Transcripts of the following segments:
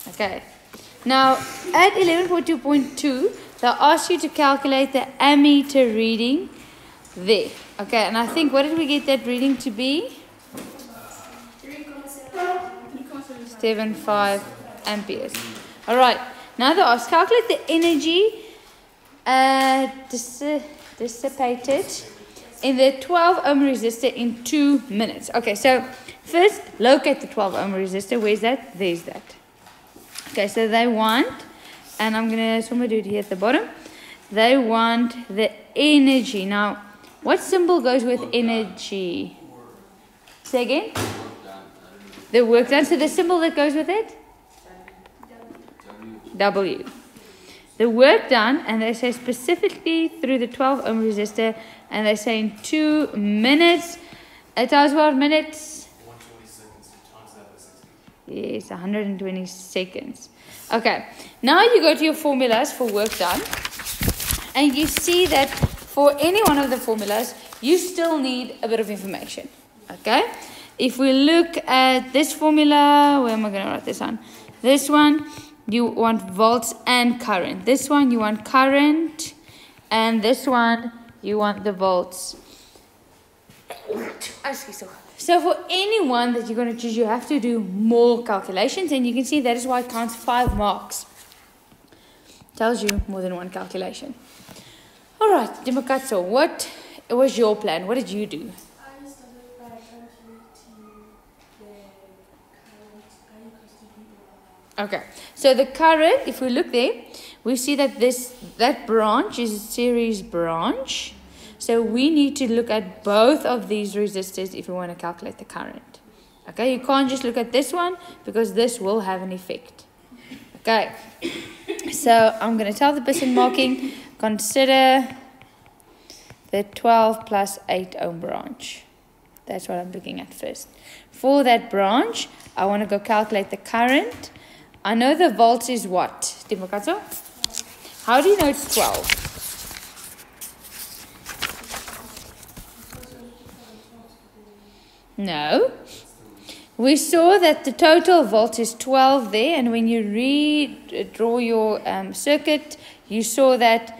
Okay. Now, at 11.2.2, they'll ask you to calculate the ammeter reading there. Okay, and I think, what did we get that reading to be? 3.75 amperes. Alright, now they ask, calculate the energy dissipated in the 12 ohm resistor in 2 minutes. Okay, so first locate the 12 ohm resistor. Where's that? There's that. Okay, so they want, and I'm going to do it here at the bottom. They want the energy. Now, what symbol goes with energy? Say again? The work done. So the symbol that goes with it? W. The work done, and they say specifically through the 12 ohm resistor, and they say in 2 minutes. It tells what minutes? 120 seconds. Times that by 60. Yes, 120 seconds. Okay, now you go to your formulas for work done, and you see that for any one of the formulas, you still need a bit of information. Okay, if we look at this formula, where am I going to write this on? This one, you want volts and current. This one, you want current, and this one, you want the volts. So for any one that you're going to choose, you have to do more calculations, and you can see that is why it counts 5 marks. Tells you more than one calculation. All right, Dimokatso, what was your plan? What did you do? I started by calculating the current Okay, so the current, if we look there, we see that that branch is a series branch. So we need to look at both of these resistors if we want to calculate the current. Okay, you can't just look at this one because this will have an effect. Okay, so I'm going to tell the person marking, consider the 12 plus 8 ohm branch. That's what I'm looking at first. For that branch, I want to go calculate the current. I know the volts is what, Dimokatso? How do you know it's 12? No. We saw that the total volt is 12 there, and when you draw your circuit, you saw that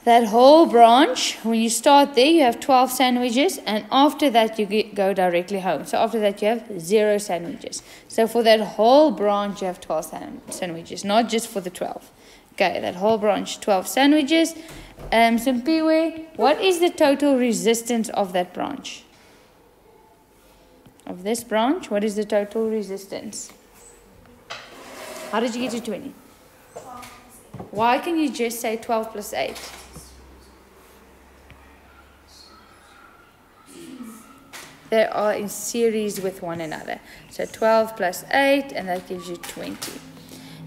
whole branch, when you start there, you have 12 sandwiches, and after that, you go directly home. So after that, you have 0 sandwiches. So for that whole branch, you have 12 sandwiches, not just for the 12. Okay, that whole branch, 12 sandwiches. Simpiwe, what is the total resistance of that branch? Of this branch, what is the total resistance? How did you get to 20? Why can you just say 12 plus 8? They are in series with one another. So 12 plus 8, and that gives you 20.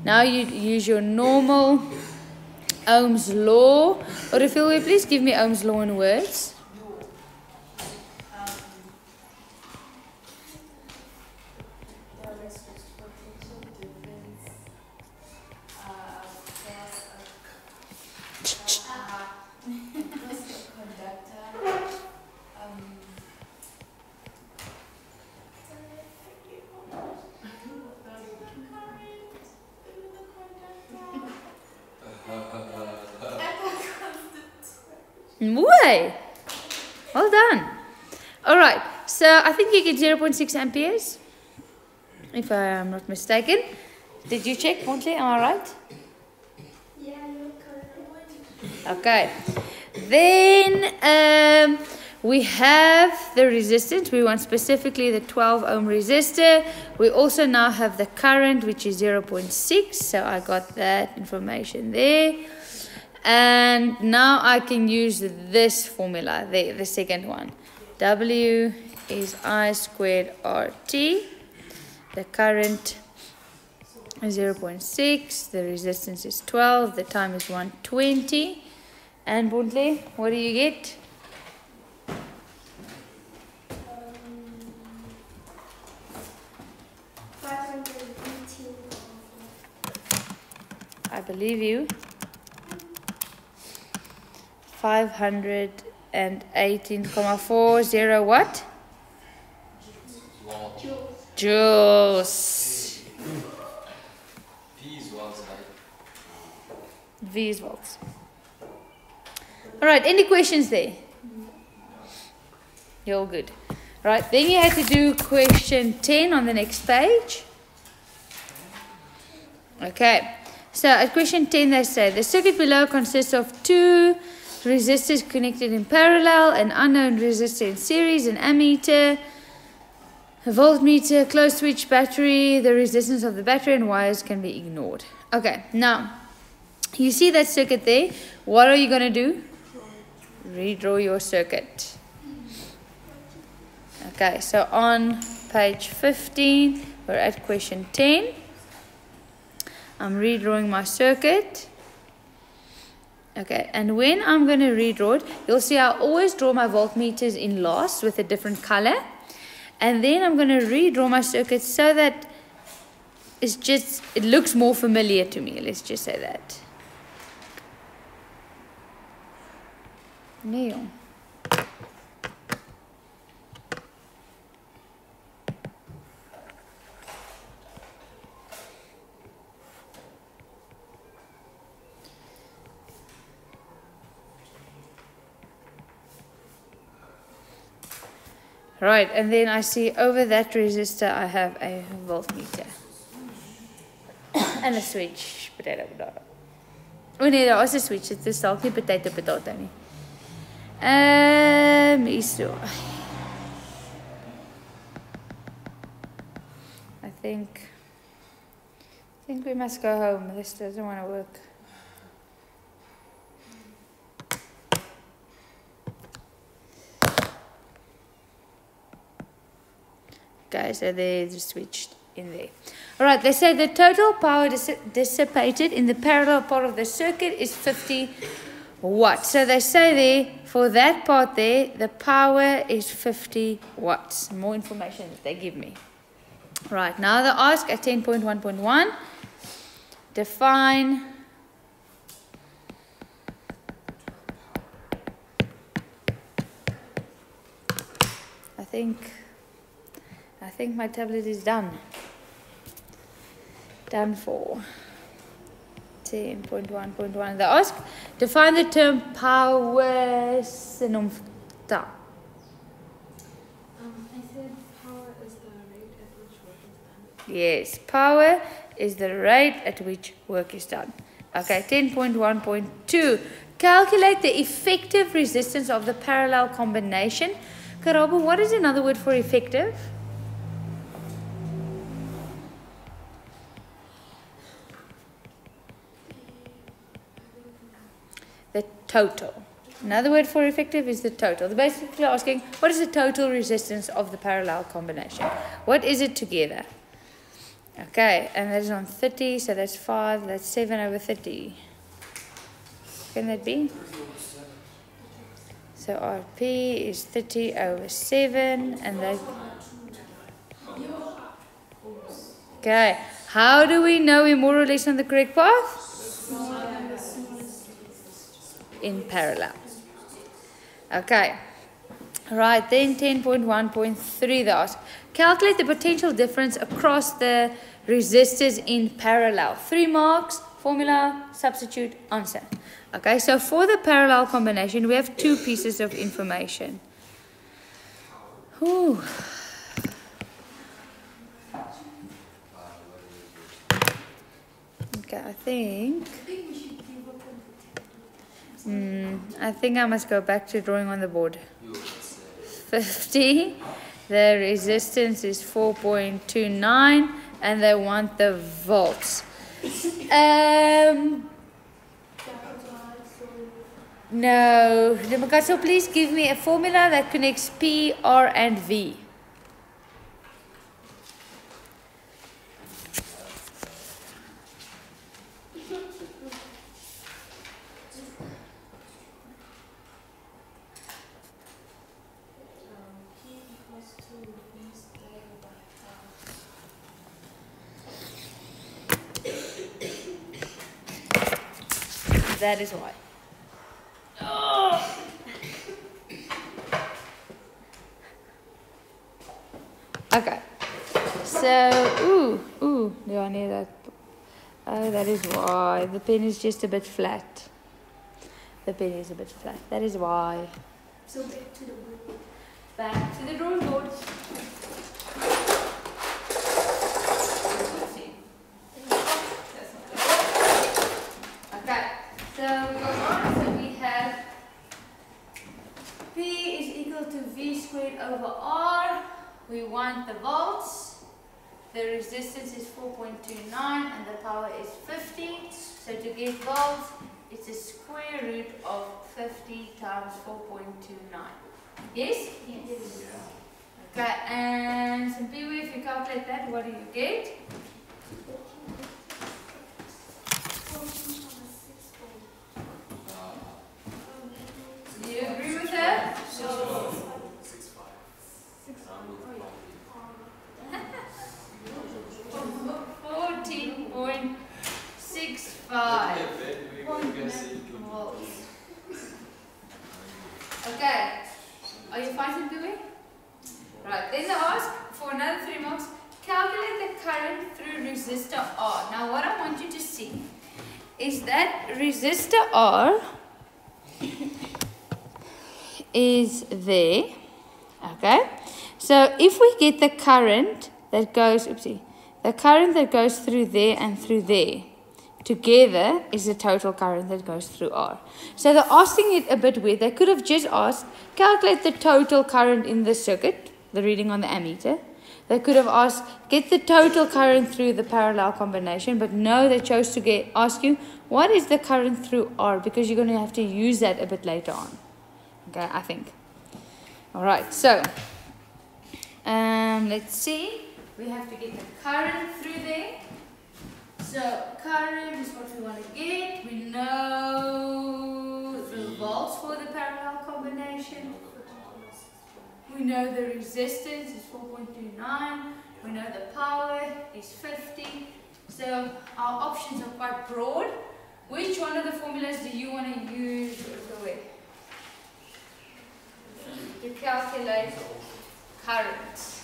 Now you use your normal Ohm's law. Or if you will, please give me Ohm's law in words. Way. Well done. Alright, so I think you get 0.6 amperes, if I am not mistaken. Did you check, Montley? Am I right? Yeah, you're correct. Okay. Then we have the resistance. We want specifically the 12 ohm resistor. We also now have the current, which is 0.6. So I got that information there. And now I can use this formula, the second one. W is I squared RT. The current is 0.6. The resistance is 12. The time is 120. And Buntle, what do you get? I believe you. 518,40 what? Joules. V is volts, right? V is volts. Alright, any questions there? You're all good. Right, then you have to do question 10 on the next page. Okay, so at question 10 they say the circuit below consists of two resistors connected in parallel, an unknown resistor in series, an ammeter, a voltmeter, closed switch battery. The resistance of the battery and wires can be ignored. Okay, now you see that circuit there. What are you going to do? Redraw your circuit. Okay, so on page 15, we're at question 10. I'm redrawing my circuit. Okay, and when I'm going to redraw it, you'll see I always draw my voltmeters in last with a different color. And then I'm going to redraw my circuit so that it looks more familiar to me. Let's just say that. Neil. Right, and then I see over that resistor I have a voltmeter. En 'n switch, potato. Oh nee, daar is 'n switch. Dit is dalk nie potato nie. Hierso. I think we must go home. This doesn't want to work. Okay, so they just switched in there. Alright, they say the total power dissipated in the parallel part of the circuit is 50 watts. So they say there, for that part there, the power is 50 watts. More information that they give me. Right, now they ask at 10.1.1, define I think my tablet is done. Done for 10.1.1. They ask, define the term power synomta. I said power is the rate at which work is done. Yes, power is the rate at which work is done. Okay, 10.1.2. Calculate the effective resistance of the parallel combination. Karabo, what is another word for effective? The total. Another word for effective is the total. They're basically asking, what is the total resistance of the parallel combination? What is it together? Okay, and that is on 30, so that's 5, that's 7 over 30. Can that be? So RP is 30 over 7, and that... Okay, how do we know we're more or less on the correct path? In parallel. Okay. Right, then 10.1.3 they ask, calculate the potential difference across the resistors in parallel. 3 marks, formula, substitute, answer. Okay, so for the parallel combination, we have 2 pieces of information. Whew. Okay, I think I must go back to drawing on the board. 50. The resistance is 4.29, and they want the volts. No. So please give me a formula that connects P, R, and V. That is why. Oh. Okay. So, yeah, I need that. Oh, that is why. The pen is just a bit flat. The pen is a bit flat. That is why. So back to the book. Back to the drawing board. Okay, so we go on. So we have P is equal to V squared over R. We want the volts. The resistance is 4.29 and the power is 50. So to get volts, it's a square root of 50 times 4.29. Yes? Yes. Okay, and so if you calculate that, what do you get? 14.64. Do you agree with her? 14.65 volts. Okay, are you fighting the way? Right, then they ask for another 3 marks. Calculate the current through resistor R. Now what I want you to see is that resistor R is there. Okay, so if we get the current that goes, the current that goes through there and through there together is the total current that goes through R. So they're asking it a bit weird. They could have just asked, calculate the total current in the circuit, the reading on the ammeter. They could have asked, get the total current through the parallel combination, but no, they chose to ask you, what is the current through R? Because you're going to have to use that a bit later on. Okay, I think. Alright, so, let's see. We have to get the current through there. So, current is what we want to get. We know the volts for the parallel combination. We know the resistance is 4.29. We know the power is 50. So, our options are quite broad. Which one of the formulas do you want to use to calculate current?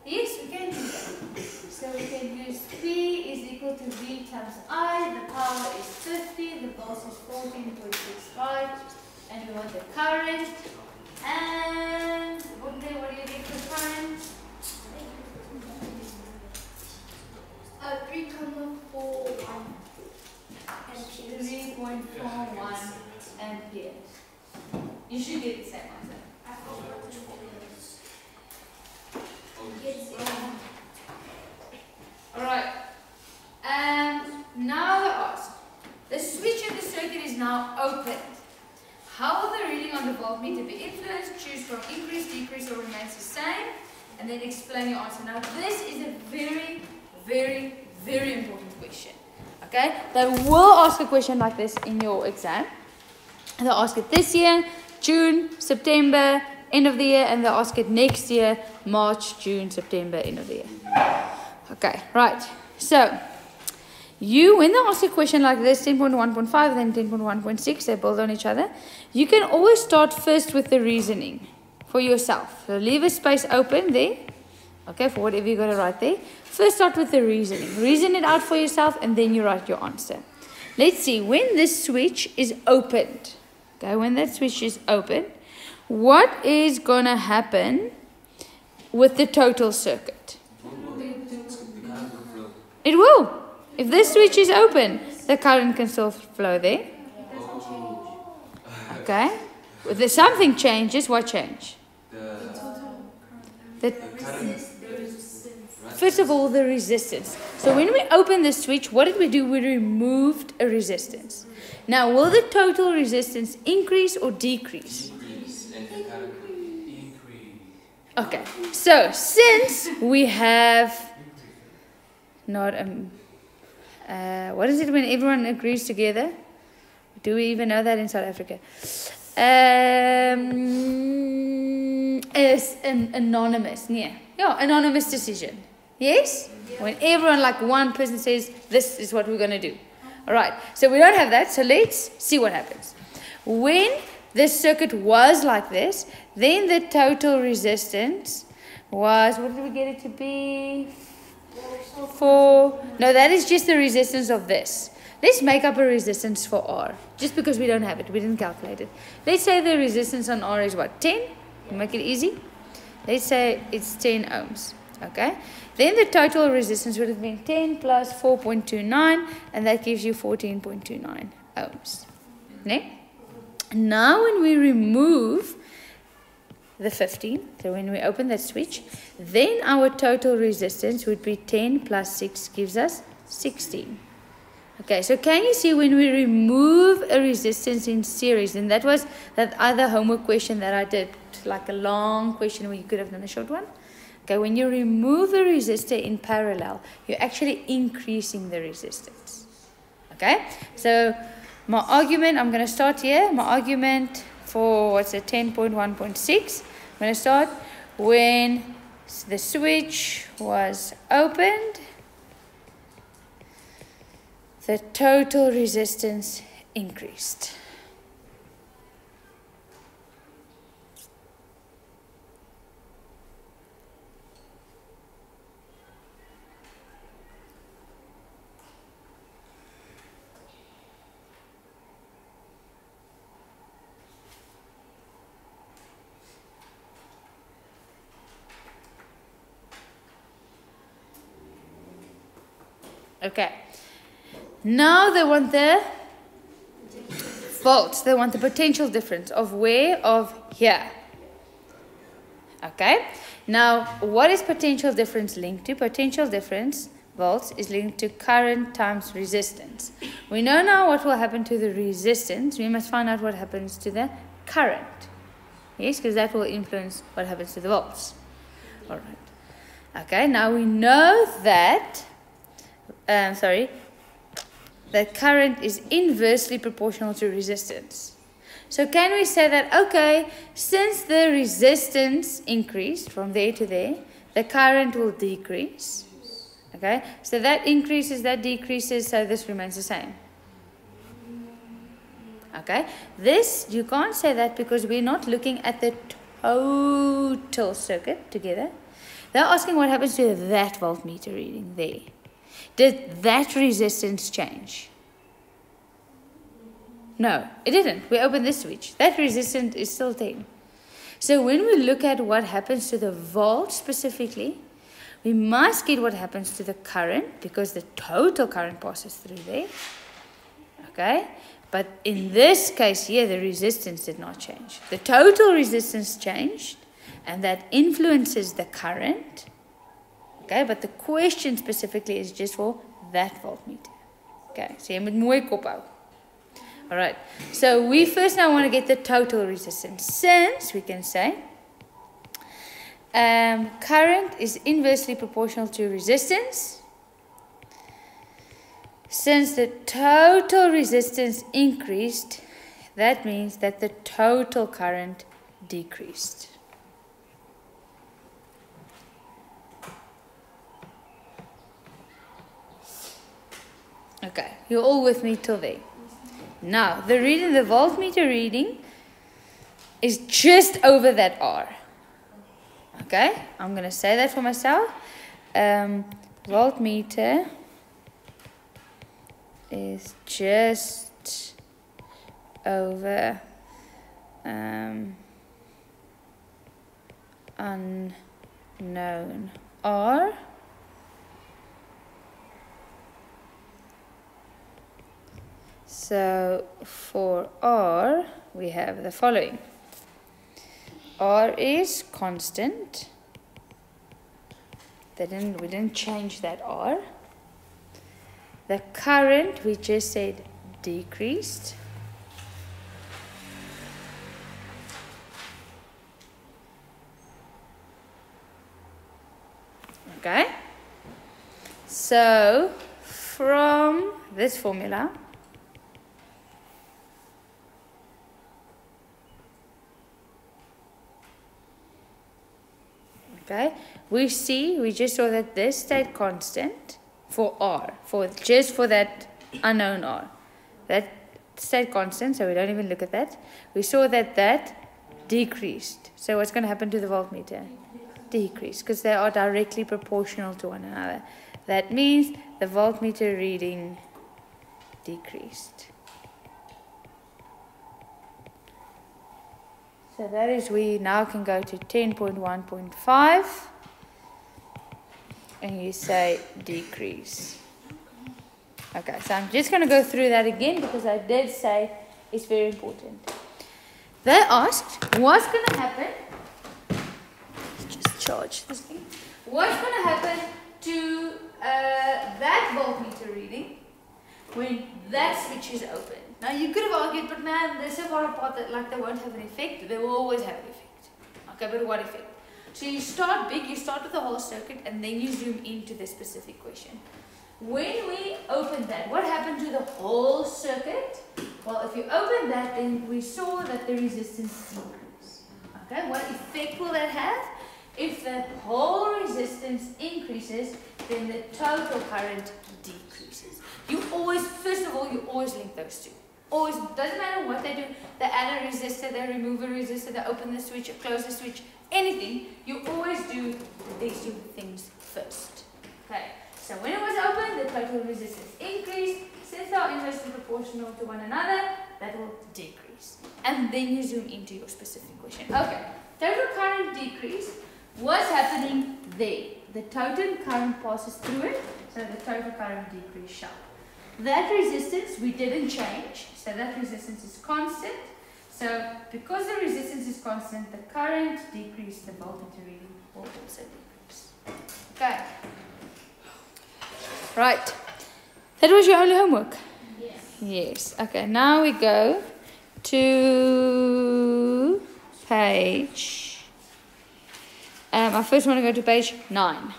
Yes, we can do that. So we can use P is equal to V times I. The power is 50. The volts is 14.65. And we want the current. And what do you get for current? 3.41 amperes. 3.41 amperes. You should get the same answer. Alright, and now they ask, the switch of the circuit is now opened. How will the reading on the voltmeter be influenced? Choose from increase, decrease, or remains the same, and then explain your answer. Now this is a very, very, very important question. Okay, they will ask a question like this in your exam. They'll ask it this year, June, September, end of the year, and they'll ask it next year, March, June, September, end of the year. Okay, right. So, when they ask a question like this, 10.1.5, then 10.1.6, they build on each other. You can always start first with the reasoning for yourself. So, leave a space open there, okay, for whatever you're going to write there. First, start with the reasoning. Reason it out for yourself, and then you write your answer. Let's see, when this switch is opened, okay, when that switch is open, what is going to happen with the total circuit? It will. If this switch is open, the current can still flow there. Okay. If something changes, what change? First of all, the resistance. So when we open the switch, what did we do? We removed a resistance. Now, will the total resistance increase or decrease? Okay. So since we have not what is it when everyone agrees together? Do we even know that in South Africa? Is an anonymous. Yeah, anonymous decision. Yes? When everyone, like one person says, this is what we're going to do. All right, so we don't have that, so let's see what happens. When this circuit was like this, then the total resistance was, what did we get it to be? 4. No, that is just the resistance of this. Let's make up a resistance for R, just because we don't have it. We didn't calculate it. Let's say the resistance on R is what? 10? Make it easy. Let's say it's 10 ohms. Okay? Then the total resistance would have been 10 plus 4.29, and that gives you 14.29 ohms. Okay? Now when we remove the 15, so when we open that switch, then our total resistance would be 10 plus 6 gives us 16. Okay, so can you see when we remove a resistance in series, and that was that other homework question that I did, like a long question where you could have done a short one. Okay, when you remove a resistor in parallel, you're actually increasing the resistance. Okay, so my argument, I'm going to start here. My argument for, 10.1.6. I'm going to start when the switch was opened, the total resistance increased. Okay. Now they want the volts. They want the potential difference of where? Of here. Okay. Now, what is potential difference linked to? Potential difference, volts, is linked to current times resistance. We know now what will happen to the resistance. We must find out what happens to the current. Yes, because that will influence what happens to the volts. All right. Okay. Now we know that that current is inversely proportional to resistance. So can we say that, okay, since the resistance increased from there to there, the current will decrease. Okay, so that increases, that decreases, so this remains the same. Okay, this, you can't say that because we're not looking at the total circuit together. They're asking what happens to that voltmeter reading there. Did that resistance change? No, it didn't. We opened this switch. That resistance is still 10. So when we look at what happens to the volt specifically, we must get what happens to the current because the total current passes through there. Okay? But in this case here, the resistance did not change. The total resistance changed, and that influences the current. Okay, but the question specifically is just for that voltmeter. Okay, so you moet mooi kop hou. All right, so we first now want to get the total resistance. Since we can say current is inversely proportional to resistance, since the total resistance increased, that means that the total current decreased. Okay, you're all with me till there. Now, the voltmeter reading is just over that R. Okay, I'm going to say that for myself. Voltmeter is just over unknown R. So for R, we have the following. R is constant. We didn't change that R. The current, we just said decreased. Okay. So from this formula, Okay, we just saw that this stayed constant for R, just for that unknown R. That stayed constant, so we don't even look at that. We saw that decreased. So what's going to happen to the voltmeter? Decrease, because they are directly proportional to one another. That means the voltmeter reading decreased. So that is, we now can go to 10.1.5 and you say decrease. Okay, so I'm just going to go through that again because I did say it's very important. They asked, what's going to happen? Just charge this thing. What's going to happen to that voltmeter reading when that switch is open? Now you could have argued, but man, they're so far apart that like they won't have an effect. They will always have an effect. Okay, but what effect? So you start big, you start with the whole circuit, and then you zoom into the specific question. When we open that, what happened to the whole circuit? Well, if you open that, then we saw that the resistance increased. Okay, what effect will that have? If the whole resistance increases, then the total current decreases. You always, first of all, you always link those two. Always, doesn't matter what they do. They add a resistor, they remove a resistor, they open the switch, or close the switch, anything. You always do these two things first. Okay, so when it was open, the total resistance increased. Since they are inversely proportional to one another, that will decrease. And then you zoom into your specific question. Okay, total current decrease. What's happening there? The total current passes through it, so the total current decrease sharp. That resistance we didn't change, so that resistance is constant. So because the resistance is constant, the current decrease, the voltmeter reading will also decrease. Okay. Right. That was your only homework? Yes. Yes. Okay, now we go to page... I first want to go to page 9.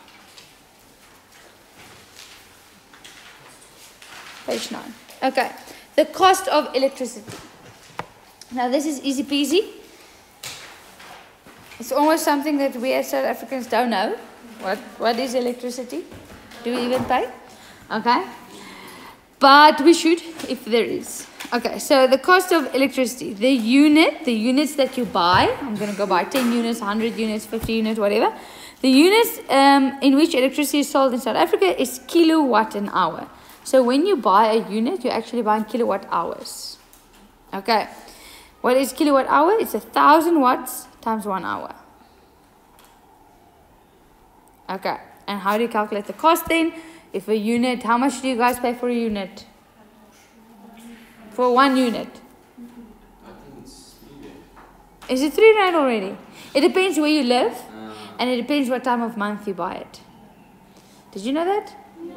Page 9. Okay. The cost of electricity. Now this is easy peasy. It's almost something that we as South Africans don't know. What is electricity? Do we even pay? Okay. But we should if there is. Okay, so the cost of electricity, the units that you buy, I'm going to go buy 10 units, 100 units, 50 units, whatever. The units in which electricity is sold in South Africa is kilowatt an hour. So when you buy a unit, you're actually buying kilowatt hours. Okay, what is kilowatt hour? It's 1,000 watts times 1 hour. Okay, and how do you calculate the cost then? If a unit, how much do you guys pay for a unit? For 1 unit? I think it's 3 rand. Is it 3 rand already? It depends where you live, and it depends what time of month you buy it. Did you know that? No.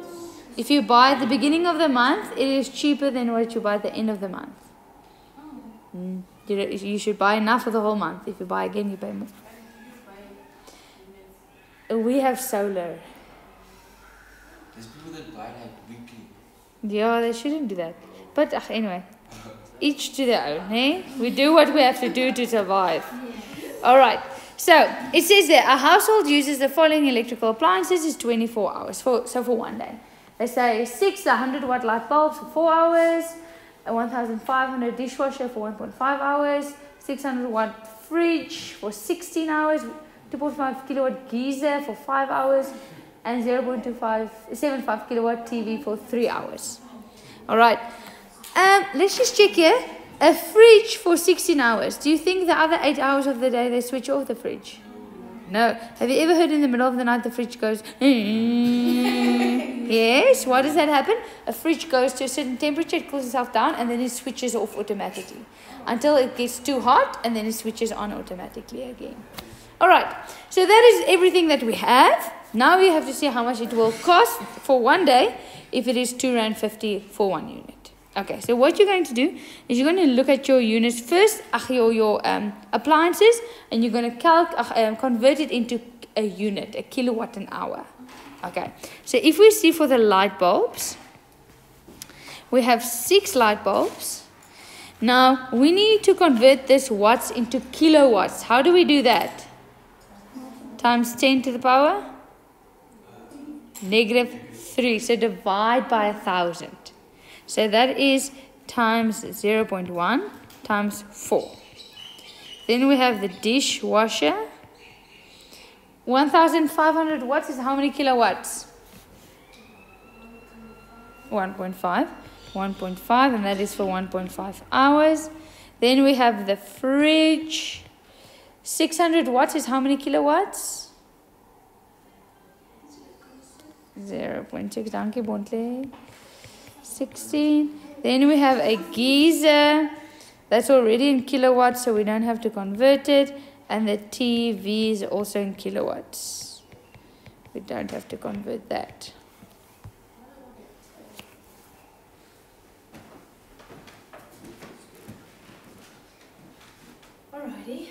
If you buy at the beginning of the month, it is cheaper than what you buy at the end of the month. Oh. You should buy enough for the whole month. If you buy again, you pay more. We have solar. There's people that buy like weekly. Yeah, they shouldn't do that. But anyway, each to their own, eh? We do what we have to do to survive. Alright, so it says there, a household uses the following electrical appliances is 24 hours, so for 1 day. They say 6 100 watt light bulbs for 4 hours, a 1500 dishwasher for 1.5 hours, 600 watt fridge for 16 hours, 2.5 kilowatt geyser for 5 hours, and 0.75 kilowatt TV for 3 hours. Alright. Let's just check here. A fridge for 16 hours. Do you think the other 8 hours of the day they switch off the fridge? No. Have you ever heard in the middle of the night the fridge goes... Yes. Why does that happen? A fridge goes to a certain temperature, it cools itself down, and then it switches off automatically. Until it gets too hot, and then it switches on automatically again. Alright. So that is everything that we have. Now we have to see how much it will cost for 1 day if it is 2.50 rand for 1 unit. Okay, so what you're going to do is you're going to look at your units first, your appliances, and you're going to convert it into a unit, a kilowatt an hour. Okay, so if we see for the light bulbs, we have 6 light bulbs. Now, we need to convert this watts into kilowatts. How do we do that? times 10 to the power -3. So divide by 1,000. So that is times 0.1 times 4. Then we have the dishwasher. 1,500 watts is how many kilowatts? 1.5. 1.5, and that is for 1.5 hours. Then we have the fridge. 600 watts is how many kilowatts? 0.6. Dankie Bontle. 16. Then we have a geyser. That's already in kilowatts, so we don't have to convert it. And the TV is also in kilowatts. We don't have to convert that. Alrighty.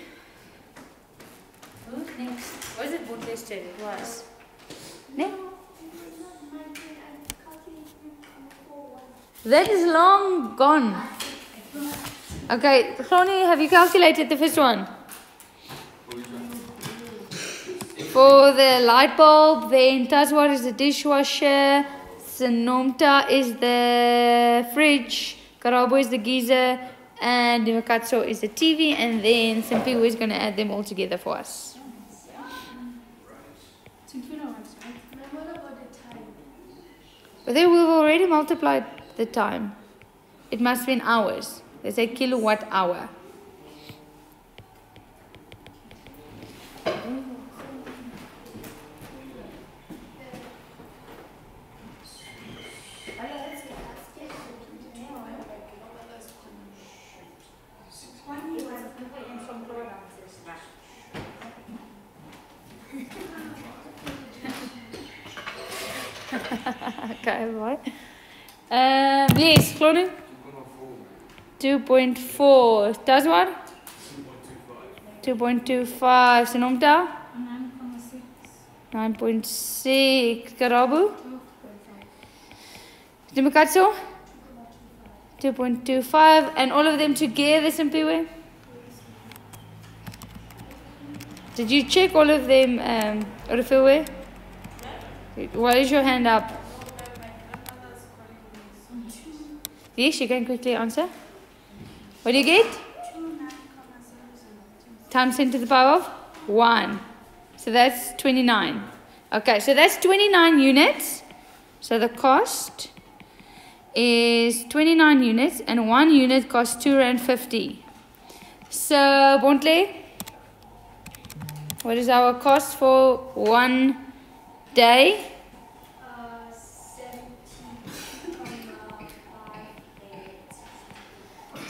Who's next? Was it Bontle's turn? It was. No. That is long gone. Okay, Ronnie, have you calculated the first one? For the light bulb, then Tazwar is the dishwasher, Sanomta is the fridge, Karabo is the geyser, and Nimakatso is the TV, and then Simpiwe is going to add them all together for us. But then we've already multiplied the time. It must be in hours. They say kilowatt hour. Okay, right. Yes, Claudia? 2.4. Tazwar? 2.25. Sanomta? 9.6. Karabu? Dimakatso? 2.25. And all of them together, Simpiwe? Did you check all of them, Orifiwe? Why is your hand up? Yes, you can quickly answer. What do you get? Times 10 to the power of 1. So that's 29. Okay, so that's 29 units. So the cost is 29 units, and 1 unit costs R2.50. So, Bontle, what is our cost for 1 day?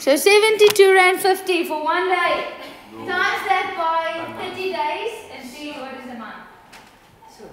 70.58. So 72.50 for 1 day. No. Times that by 30 days and see what is the month. So,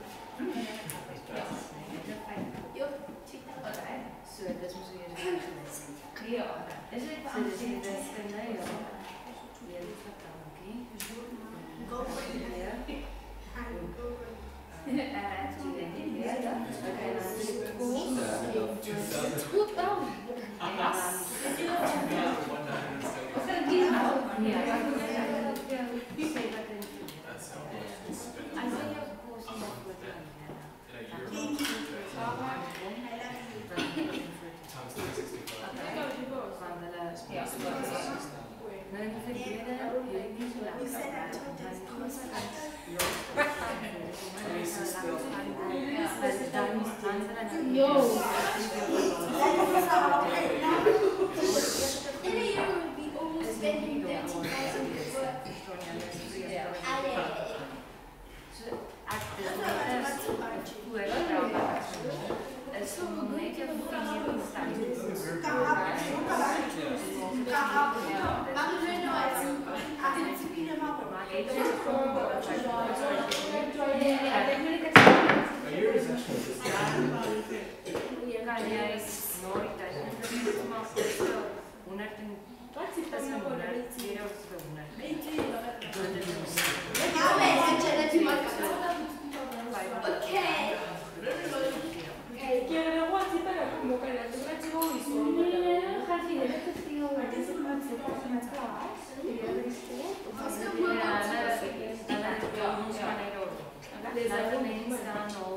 dat de mens dan al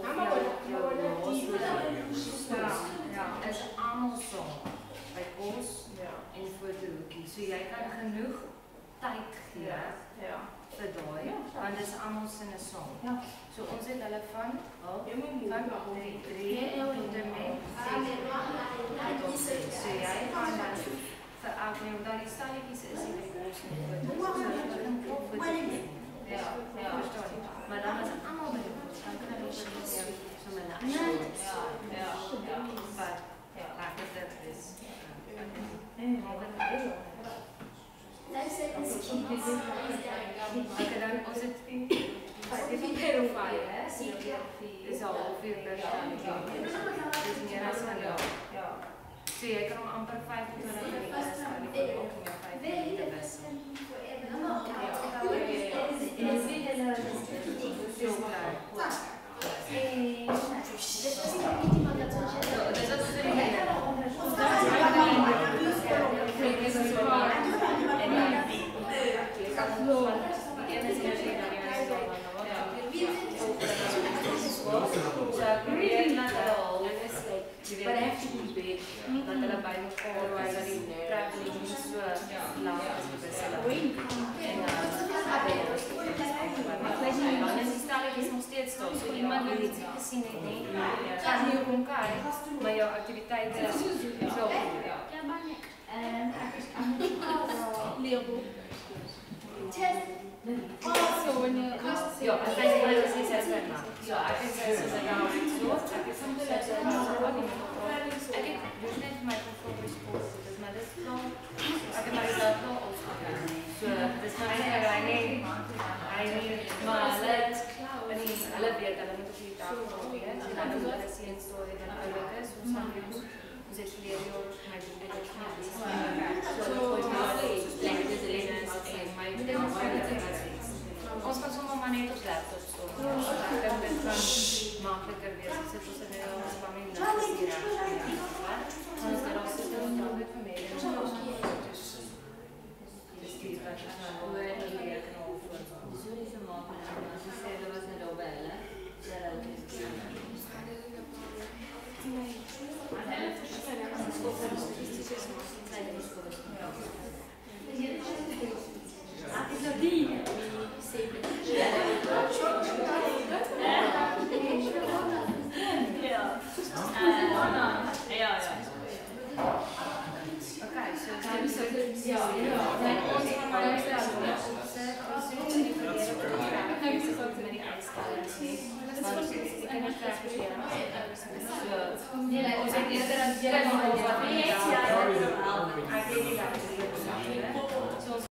is allemaal zo. By ons en fotohoekie. So jy kan genoeg tyd gee vir daai, want dit is almal se 'n song. So ons het hulle van 3 tot en met 6. So jy gaan dan vir elke een, dan die stalletjies is die bos en foto's. So dat kan klop vir die. Verstaan jy? Maar dan is almal by die bos, dan kan hulle so met 'n maar laat dit is. Okay, dan ons het is al halfuur per dag. Dis meer as van jou. So jy kan hom amper 25 minute staan die ook meer 5 minute bes. But I have to be big. Dat hulle by mekaar was dat die traveling nie so lank as die bus hulle. En dan is die stalletjies nog steeds stil. So iemand wat iets gesien het nie, kan nie kom kyk, maar jou aktiwiteite is so goed. So when you ja, ek sê jy is nie selfs net maar. So ek het sê so dat nou so, ek het soms sê dat ek het net my fokus op dis maar dis nou ek het maar dit nou opgegaan. So dis maar nie maar let hulle weet hulle moet op die tafel probeer. En dan moet hulle sien storie dan oulik is ons gaan doen. Ons het geleer jou my dit het gemaak. So dit is lessons en my ons kan sommer maar net op laptop stoor. Ek dink dit kan makliker wees as dit ons in ons familie hier. Ons kan ook sit en dan met familie. Dis die wat ons nou hoor en leer kan opvoer. So dis een maak maar as jy sê dat was net op hulle. Is dat die? Ons het eerder as jy